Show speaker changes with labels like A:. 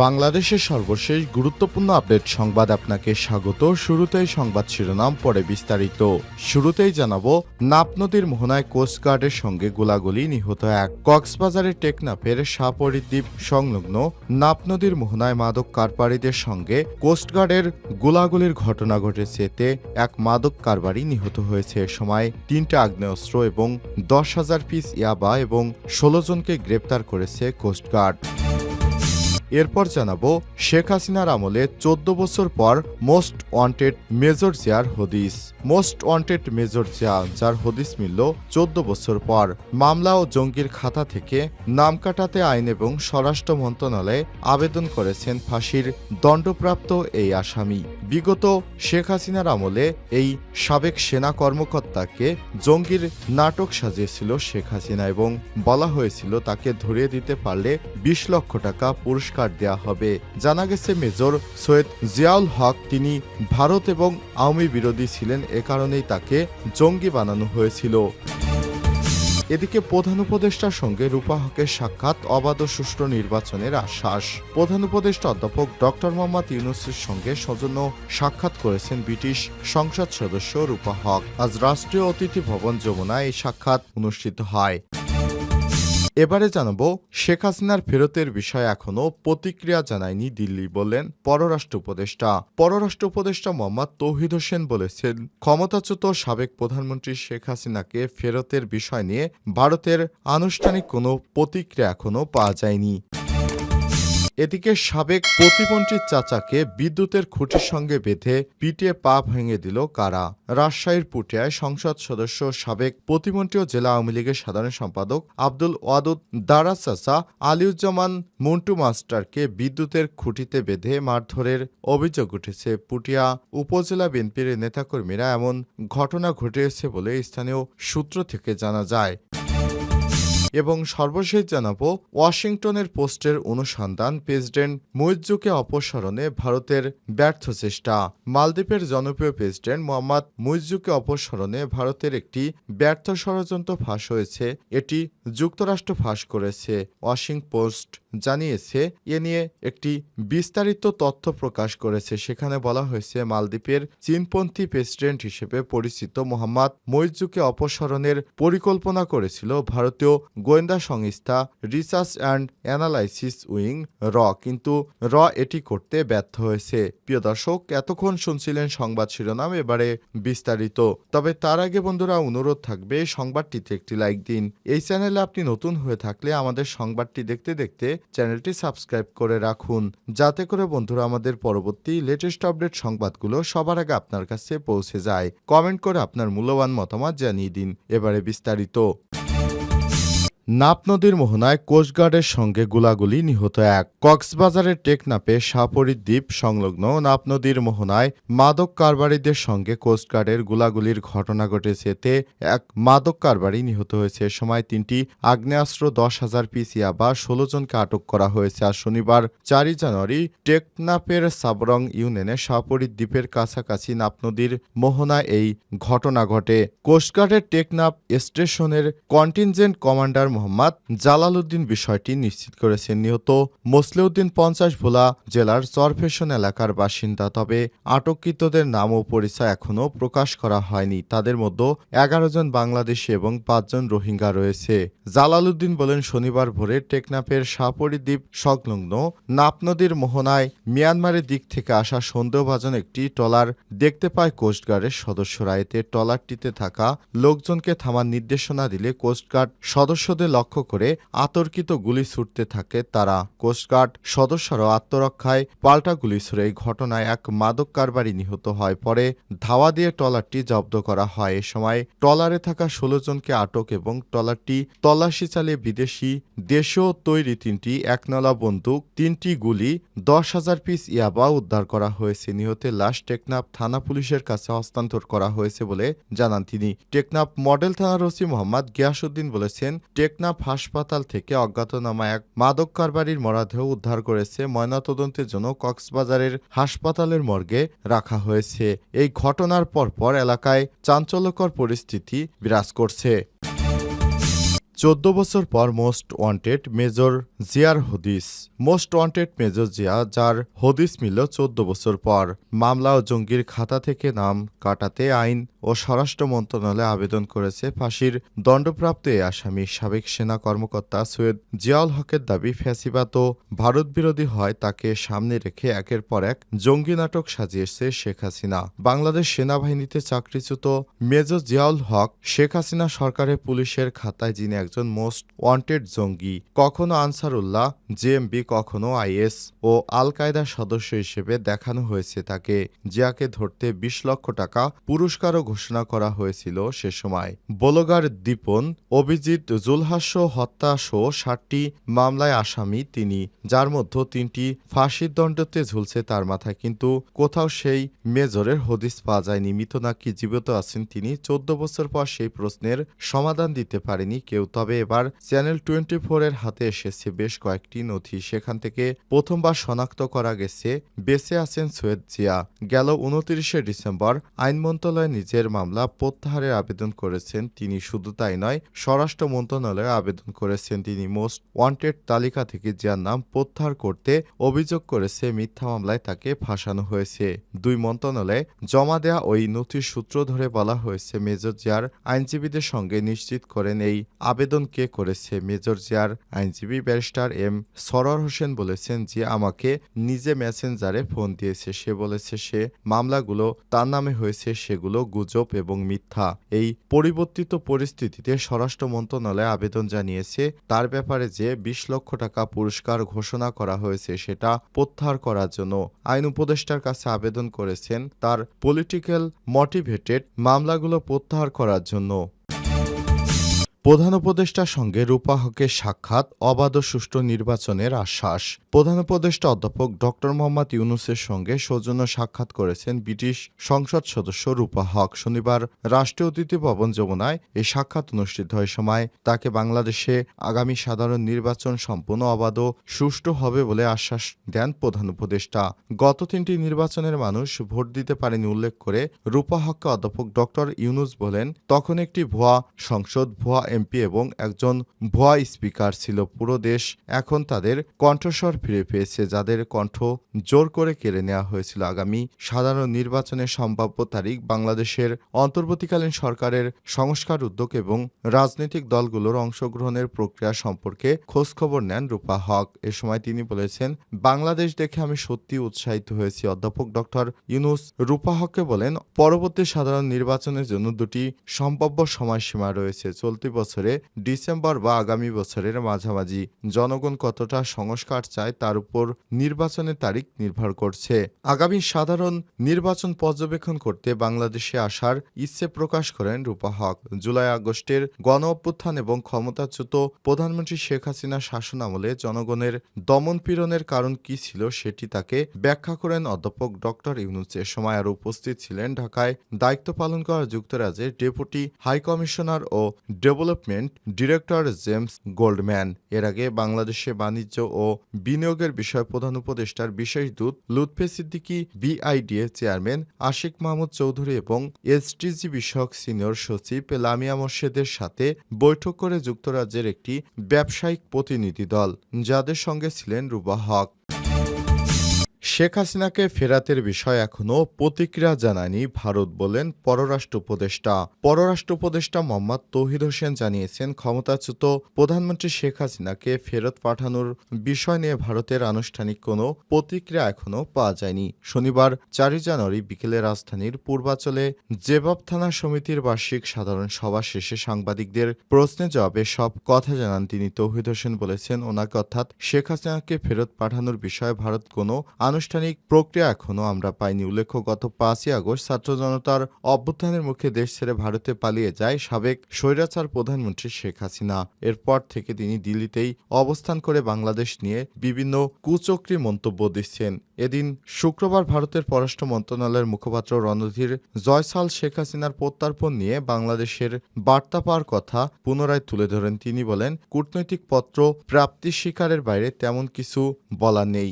A: বাংলাদেশের সর্বশেষ গুরুত্বপূর্ণ আপডেট সংবাদ আপনাকে স্বাগত। শুরুতেই সংবাদ শিরোনাম, পরে বিস্তারিত। শুরুতেই জানাবো, নাপ নদীর মোহনায় কোস্টগার্ডের সঙ্গে গোলাগুলি, নিহত এক। কক্সবাজারের টেকনাফের সাপরিদ্বীপ সংলগ্ন নাপ নদীর মোহনায় মাদক কারবারিদের সঙ্গে কোস্টগার্ডের গোলাগুলির ঘটনা ঘটেছে। এতে এক মাদক কারবারি নিহত হয়েছে। এ সময় 3টা আগ্নেয়াস্ত্র এবং 10,000 পিস ইয়াবা এবং 16 জনকে গ্রেপ্তার করেছে কোস্টগার্ড। এরপর জানাবো, শেখ হাসিনার আমলে 14 বছর পর মোস্ট ওয়ান্টেড মেজর জিয়ার হদিস। মোস্ট ওয়ান্টেড মেজর জিয়া, যার হদিস মিলল 14 বছর পর। মামলা ও জঙ্গির খাতা থেকে নাম কাটাতে আইন এবং স্বরাষ্ট্র মন্ত্রণালয়ে আবেদন করেছেন ফাঁসির দণ্ডপ্রাপ্ত এই আসামি। বিগত শেখ হাসিনার আমলে এই সাবেক সেনা কর্মকর্তাকে জঙ্গির নাটক সাজিয়েছিল শেখ হাসিনা এবং বলা হয়েছিল তাকে ধরিয়ে দিতে পারলে 20 লক্ষ টাকা পুরস্কার দেয়া হবে। জানা গেছে, মেজর সৈয়দ জিয়াউল হক তিনি ভারত এবং আওয়ামী বিরোধী ছিলেন, এ কারণেই তাকে জঙ্গি বানানো হয়েছিল। এদিকে প্রধান উপদেষ্টার সঙ্গে রূপা হকের সাক্ষাৎ, অবাধ ও সুষ্ঠু নির্বাচনের আশ্বাস। প্রধান উপদেষ্টা অধ্যাপক ডক্টর মোহাম্মদ ইউনূসের সঙ্গে সৌজন্য সাক্ষাৎ করেছেন ব্রিটিশ সংসদ সদস্য রূপা হক। আজ রাষ্ট্রীয় অতিথি ভবন যমুনায় এই সাক্ষাৎ অনুষ্ঠিত হয়। এবারে জানাবো, শেখ হাসিনার ফেরতের বিষয়ে এখনও প্রতিক্রিয়া জানায়নি দিল্লি, বললেন পররাষ্ট্র উপদেষ্টা। পররাষ্ট্র উপদেষ্টা মোহাম্মদ তৌহিদ হোসেন বলেছেন, ক্ষমতাচ্যুত সাবেক প্রধানমন্ত্রী শেখ হাসিনাকে ফেরতের বিষয় নিয়ে ভারতের আনুষ্ঠানিক কোনো প্রতিক্রিয়া এখনও পাওয়া যায়নি। এদিকে সাবেক প্রতিমন্ত্রীর চাচাকে বিদ্যুতের খুঁটির সঙ্গে বেঁধে পিটিয়ে পা ভেঙে দিল কারা? রাজশাহীর পুঠিয়ায় সংসদ সদস্য, সাবেক প্রতিমন্ত্রী ও জেলা আওয়ামী লীগের সাধারণ সম্পাদক আব্দুল ওয়াদুদ দারার চাচা আলিউজ্জামান মন্টু মাস্টারকে বিদ্যুতের খুঁটিতে বেঁধে মারধরের অভিযোগ উঠেছে। পুঠিয়া উপজেলা বিএনপির নেতাকর্মীরা এমন ঘটনা ঘটিয়েছে বলে স্থানীয় সূত্র থেকে জানা যায়। এবং সর্বশেষ জানাবো, ওয়াশিংটনের পোস্টের অনুসন্ধান, প্রেসিডেন্ট মুইজ্জুকে অপসারণে ভারতের ব্যর্থ চেষ্টা। মালদ্বীপের জনপ্রিয় প্রেসিডেন্ট মোহাম্মদ মুইজ্জুকে অপসারণে ভারতের একটি ব্যর্থ ষড়যন্ত্র ফাঁস হয়েছে, এটি যুক্তরাষ্ট্র ফাঁস করেছে। ওয়াশিংটন পোস্ট জানিয়েছে, এ নিয়ে একটি বিস্তারিত তথ্য প্রকাশ করেছে। সেখানে বলা হয়েছে, মালদ্বীপের চীনপন্থী প্রেসিডেন্ট হিসেবে পরিচিত মোহাম্মদ মুইজ্জুকে অপসারণের পরিকল্পনা করেছিল ভারতীয় গোয়েন্দা সংস্থা রিসার্চ অ্যান্ড অ্যানালাইসিস উইং কিন্তু এটি করতে ব্যর্থ হয়েছে। প্রিয় দর্শক, এতক্ষণ শুনছিলেন সংবাদ শিরোনাম, এবারে বিস্তারিত। তবে তার আগে বন্ধুরা, অনুরোধ থাকবে সংবাদটিতে একটি লাইক দিন। এই চ্যানেলে আপনি নতুন হয়ে থাকলে আমাদের সংবাদটি দেখতে দেখতে চ্যানেলটি সাবস্ক্রাইব করে রাখুন, যাতে করে বন্ধুরা আমাদের পরবর্তী লেটেস্ট আপডেট সংবাদগুলো সবার আগে আপনার কাছে পৌঁছে যায়। কমেন্ট করে আপনার মূল্যবান মতামত জানিয়ে দিন। এবারে বিস্তারিত। নাপ নদীর মোহনায় কোস্টগার্ডের সঙ্গে গোলাগুলি, নিহত এক। কক্সবাজারের টেকনাফে সাপরিদ্বীপ সংলগ্ন নাপ নদীর মোহনায় মাদক কারবারিদের সঙ্গে কোস্টগার্ডের গোলাগুলির ঘটনা ঘটেছে। এতে এক মাদক কারবারি নিহত হয়েছে। এ সময় 3টি আগ্নেয়াস্ত্র, 10,000 পিস ইয়াবা, 16 জনকে আটক করা হয়েছে। আর শনিবার 4 জানুয়ারি টেকনাফের সাবরং ইউনিয়নে সাপরিদ্বীপের কাছাকাছি নাপ নদীর মোহনায় এই ঘটনা ঘটে। কোস্টগার্ডের টেকনাফ স্টেশনের কন্টিনজেন্ট কমান্ডার মোহাম্মদ জালালউদ্দিন বিষয়টি নিশ্চিত করেছেন। নিহত মোসলেউদ্দিন 50 ভোলা জেলার চরফেশন এলাকার বাসিন্দা। তবে আটককৃতদের নাম ও পরিচয় এখনও প্রকাশ করা হয়নি। তাদের মধ্যে 11 জন বাংলাদেশি এবং 5 জন রোহিঙ্গা রয়েছে। জালালউদ্দিন বলেন, শনিবার ভোরে টেকনাফের সাপরিদ্বীপ সংলগ্ন নাপ নদীর মোহনায় মিয়ানমারের দিক থেকে আসা সন্দেহভাজন একটি ট্রলার দেখতে পায় কোস্টগার্ডের সদস্যরা। এতে ট্রলারটিতে থাকা লোকজনকে থামার নির্দেশনা দিলে কোস্টগার্ড সদস্যদের লক্ষ্য করে আতর্কিত গুলি ছুটতে থাকে তারা। কোস্টগার্ড সদস্যরাও আত্মরক্ষায় পাল্টা গুলি ছুড়ে এই ঘটনায় এক মাদক কারবারি নিহত হয়। পরে ধাওয়া দিয়ে ট্রলারটি জব্দ করা হয়। এ সময় ট্রলারে থাকা 16 জনকে আটক এবং ট্রলারটি তল্লাশি চালিয়ে বিদেশি দেশীয় তৈরি 3টি একনলা বন্দুক, 3টি গুলি, 10,000 পিস ইয়াবা উদ্ধার করা হয়েছে। নিহতের লাশ টেকনাফ থানা পুলিশের কাছে হস্তান্তর করা হয়েছে বলে জানান তিনি। টেকনাফ মডেল থানার ওসি মোহাম্মদ গিয়াসউদ্দিন বলেছেন, টেকনাফ হাসপাতাল থেকে অজ্ঞাতনামা এক মাদক কারবারির মরদেহ উদ্ধার করেছে। ময়নাতদন্তের জন্য কক্সবাজারের হাসপাতালের মর্গে রাখা হয়েছে। এই ঘটনার পরপর এলাকায় চাঞ্চল্যকর পরিস্থিতি বিরাজ করছে। 14 বছর পর মোস্ট ওয়ান্টেড মেজর জিয়ার হদিস। মোস্ট ওয়ান্টেড মেজর জিয়া, যার হদিস মিলল 14 বছর পর। মামলা ও জঙ্গির খাতা থেকে নাম কাটাতে আইন ও স্বরাষ্ট্র মন্ত্রণালয়ে আবেদন করেছে ফাঁসির দণ্ডপ্রাপ্ত এই আসামি। সাবেক সেনা কর্মকর্তা সৈয়দ জিয়াউল হকের দাবি, ফ্যাসিবাদ ও ভারত বিরোধী হয় তাকে সামনে রেখে একের পর এক জঙ্গি নাটক সাজিয়েছে শেখ হাসিনা। বাংলাদেশ সেনাবাহিনীতে চাকরিচ্যুত মেজর জিয়াউল হক শেখ হাসিনা সরকারের পুলিশের খাতায় যিনি একজন মোস্ট ওয়ান্টেড জঙ্গি। কখনো আনসারুল্লাহ, জেএমবি, কখনো আইএস ও আল কায়দার সদস্য হিসেবে দেখানো হয়েছে তাকে। জিয়াকে ধরতে 20 লক্ষ টাকা পুরস্কারও ঘোষণা করা হয়েছিল সে সময়। বলগার দীপন, অভিজিৎ, জুলহাস হত্যা সহ 60টি মামলায় আসামি তিনি, যার মধ্যে 3টি ফাঁসির দণ্ডতে ঝুলছে তার মাথায়। কিন্তু কোথাও সেই মেজরের হদিস পাওয়া যায়নি। মৃত নাকি জীবিত আছেন তিনি 14 বছর পর সেই প্রশ্নের সমাধান দিতে পারেনি কেউ। তবে এবার চ্যানেল 24 এর হাতে এসেছে বেশ কয়েকটি নথি। সেখান থেকে প্রথমবার শনাক্ত করা গেছে বেঁচে আছেন সৈয়দ জিয়া। গেল 29 ডিসেম্বর আইন মন্ত্রণালয়ে নিজের মামলা প্রত্যাহারের আবেদন করেছেন তিনি। শুধু তাই নয়, স্বরাষ্ট্র মন্ত্রণালয়ে আবেদন করেছেন তিনি। মোস্ট ওয়ান্টেড তালিকা থেকে জিয়ার নাম প্রত্যাহার করতে অভিযোগ করেছে মিথ্যা মামলায় তাকে ফাঁসানো হয়েছে। 2 মন্ত্রণালয়ে জমা দেয়া ওই নথির সূত্র ধরে বলা হয়েছে, মেজর জিয়ার আইনজীবীদের সঙ্গে নিশ্চিত করেন এই আবেদন কে করেছে। মেজর জিয়ার আইনজীবী ব্যারিস্টার এম সরোয়ার হোসেন বলেছেন যে আমাকে নিজে মেসেঞ্জারে ফোন দিয়েছে। সে বলেছে সে মামলাগুলো তার নামে হয়েছে, সেগুলো গুজব এবং মিথ্যা। এই পরিবর্তিত পরিস্থিতিতে স্বরাষ্ট্র মন্ত্রণালয়ে আবেদন জানিয়েছে তার ব্যাপারে যে 20 লক্ষ টাকা পুরস্কার ঘোষণা করা হয়েছে সেটা প্রত্যাহার করার জন্য। আইন উপদেষ্টার কাছে আবেদন করেছেন তার পলিটিক্যাল মোটিভেটেড মামলাগুলো প্রত্যাহার করার জন্য। প্রধান উপদেষ্টার সঙ্গে রূপা হকের সাক্ষাৎ, অবাধ ও সুষ্ঠু নির্বাচনের আশ্বাস। প্রধান উপদেষ্টা অধ্যাপক ড. মোহাম্মদ ইউনূসের সঙ্গে সৌজন্য সাক্ষাৎ করেছেন ব্রিটিশ সংসদ সদস্য রূপা হক। শনিবার রাষ্ট্রীয় অতিথি ভবন যমুনায় এই সাক্ষাৎ অনুষ্ঠিত হয়। সময় তাকে বাংলাদেশে আগামী সাধারণ নির্বাচন সম্পূর্ণ অবাধ ও সুষ্ঠু হবে বলে আশ্বাস দেন প্রধান উপদেষ্টা। গত 3টি নির্বাচনের মানুষ ভোট দিতে পারেনি উল্লেখ করে রূপা হককে অধ্যাপক ড. ইউনূস বলেন, তখন একটি ভুয়া সংসদ, ভুয়া এমপি এবং একজন ভুয়া স্পিকার ছিল। পুরো দেশ এখন তাদের কণ্ঠস্বর ফিরে পেয়েছে, যাদের কণ্ঠ জোর করে কেড়ে নেওয়া হয়েছিল। আগামী সাধারণ নির্বাচনের সম্ভাব্য তারিখ, বাংলাদেশের অন্তর্বর্তীকালীন সরকারের সংস্কার উদ্যোগ এবং রাজনৈতিক দলগুলোর অংশগ্রহণের প্রক্রিয়া সম্পর্কে খোঁজখবর নেন রূপা হক। এ সময় তিনি বলেছেন, বাংলাদেশ দেখে আমি সত্যি উৎসাহিত হয়েছি। অধ্যাপক ড. ইউনূস রূপা হককে বলেন, পরবর্তী সাধারণ নির্বাচনের জন্য 2টি সম্ভাব্য সময়সীমা রয়েছে, চলতি বছরে ডিসেম্বর বা আগামী বছরের মাঝামাঝি। জনগণ কতটা সংস্কার চায় তার উপর নির্বাচনের তারিখ নির্ভর করছে। আগামী সাধারণ নির্বাচন পর্যবেক্ষণ করতে বাংলাদেশে আসার ইচ্ছে প্রকাশ করেন রূপা হক। জুলাই আগস্টের গণ অভ্যুত্থান এবং ক্ষমতাচ্যুত প্রধানমন্ত্রী শেখ হাসিনার শাসন আমলে জনগণের দমনপীড়নের কারণ কি ছিল সেটি তাকে ব্যাখ্যা করেন অধ্যাপক ড. ইউনূস। এ সময় আরও উপস্থিত ছিলেন ঢাকায় দায়িত্ব পালন করা যুক্তরাজ্যের ডেপুটি হাই কমিশনার ও ডেভেলপমেন্ট ডিরেক্টর জেমস গোল্ডম্যান। এর আগে বাংলাদেশে বাণিজ্য ও বিনিয়োগের বিষয়ে প্রধান উপদেষ্টার বিশেষ দূত লুৎফে সিদ্দিকী, বিআইডিএ চেয়ারম্যান আশিক মাহমুদ চৌধুরী এবং এসডিজি বিষয়ক সিনিয়র সচিব লামিয়া মোর্শেদের সাথে বৈঠক করে যুক্তরাজ্যের একটি ব্যবসায়িক প্রতিনিধি দল, যাদের সঙ্গে ছিলেন রূপা হক। শেখ হাসিনাকে ফেরাতের বিষয়ে এখনও প্রতিক্রিয়া জানায়নি ভারত বলেন পররাষ্ট্র উপদেষ্টা। পররাষ্ট্র উপদেষ্টা মোহাম্মদ তৌহিদ হোসেন জানিয়েছেন, ক্ষমতাচ্যুত প্রধানমন্ত্রী শেখ হাসিনাকে ফেরত পাঠানোর বিষয় নিয়ে ভারতের আনুষ্ঠানিক কোনো প্রতিক্রিয়া এখনও পাওয়া যায়নি। শনিবার 4 জানুয়ারি বিকেলে রাজধানীর পূর্বাঞ্চলে জেবাব থানা সমিতির বার্ষিক সাধারণ সভা শেষে সাংবাদিকদের প্রশ্নের জবাবে সব কথা জানান তিনি। তৌহিদ হোসেন বলেছেন, ওনাকে অর্থাৎ শেখ হাসিনাকে ফেরত পাঠানোর বিষয়ে ভারত কোনো আনুষ্ঠানিক প্রক্রিয়া এখনও আমরা পাইনি। উল্লেখ্য, গত 5ই আগস্ট ছাত্র জনতার অভ্যুত্থানের মুখে দেশ ছেড়ে ভারতে পালিয়ে যায় সাবেক স্বৈরাচার প্রধানমন্ত্রী শেখ হাসিনা। এরপর থেকে তিনি দিল্লিতেই অবস্থান করে বাংলাদেশ নিয়ে বিভিন্ন কুচক্রী মন্তব্য দিচ্ছেন। এদিন শুক্রবার ভারতের পররাষ্ট্র মন্ত্রণালয়ের মুখপাত্র রণধীর জয়সাল শেখ হাসিনার প্রত্যার্পণ নিয়ে বাংলাদেশের বার্তা পাওয়ার কথা পুনরায় তুলে ধরেন। তিনি বলেন, কূটনৈতিক পত্র প্রাপ্তি স্বীকারের বাইরে তেমন কিছু বলা নেই।